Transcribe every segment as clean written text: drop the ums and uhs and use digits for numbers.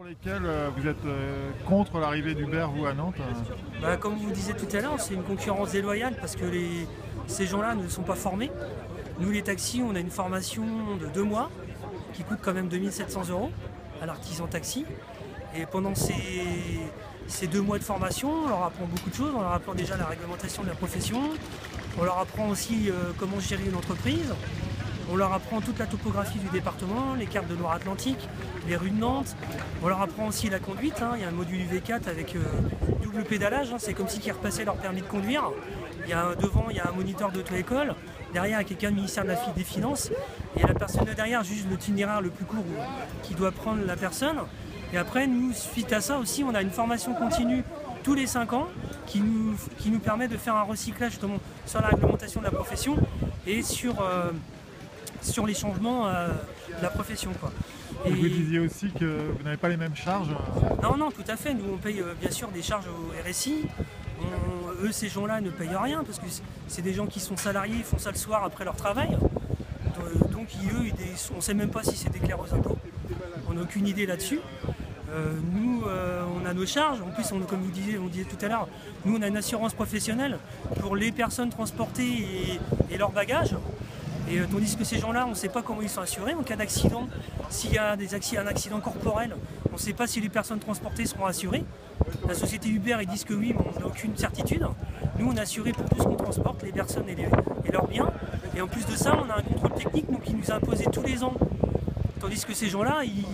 Pour lesquels vous êtes contre l'arrivée d'Uber, vous, à Nantes? Comme vous disiez tout à l'heure, c'est une concurrence déloyale parce que ces gens-là ne sont pas formés. Nous, les taxis, on a une formation de 2 mois qui coûte quand même 2700 € à l'artisan taxi. Et pendant ces 2 mois de formation, on leur apprend beaucoup de choses. On leur apprend déjà la réglementation de la profession. On leur apprend aussi comment gérer une entreprise. On leur apprend toute la topographie du département, les cartes de Loire-Atlantique, les rues de Nantes. On leur apprend aussi la conduite. Il y a un module UV4 avec double pédalage. C'est comme si ils repassaient leur permis de conduire. Devant, il y a un moniteur d'auto-école. Derrière, il y a quelqu'un du ministère des Finances. Et la personne de derrière juge l'itinéraire le plus court qui doit prendre la personne. Et après, nous, suite à ça aussi, on a une formation continue tous les 5 ans qui nous permet de faire un recyclage justement sur la réglementation de la profession et sur les changements de la profession, quoi. Et vous disiez aussi que vous n'avez pas les mêmes charges? Non, tout à fait. Nous, on paye bien sûr des charges au RSI. Eux, ces gens-là ne payent rien parce que c'est des gens qui sont salariés, ils font ça le soir après leur travail. Donc, eux, on ne sait même pas si c'est déclaré aux impôts. On n'a aucune idée là-dessus. Nous, on a nos charges. En plus, comme on disait tout à l'heure, nous, on a une assurance professionnelle pour les personnes transportées et leurs bagages. Et tandis que ces gens-là, on ne sait pas comment ils sont assurés. En cas d'accident, s'il y a un accident corporel, on ne sait pas si les personnes transportées seront assurées. La société Uber, ils disent que oui, mais on n'a aucune certitude. Nous, on est assuré pour tout ce qu'on transporte, les personnes et leurs biens. Et en plus de ça, on a un contrôle technique qui nous est imposé tous les ans. Tandis que ces gens-là, ils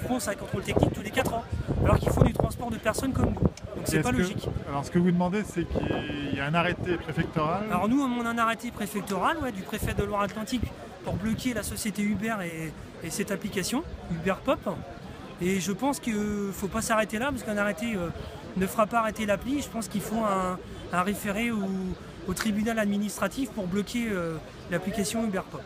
font un contrôle technique tous les 4 ans. Alors qu'ils font du transport de personnes comme nous. Donc c'est pas logique. Alors ce que vous demandez, c'est qu'il y a un arrêté préfectoral. Alors nous, on a un arrêté préfectoral du préfet de Loire-Atlantique pour bloquer la société Uber et cette application, Uber Pop. Et je pense qu'il ne faut pas s'arrêter là, parce qu'un arrêté ne fera pas arrêter l'appli. Je pense qu'il faut un référé au tribunal administratif pour bloquer l'application Uber Pop.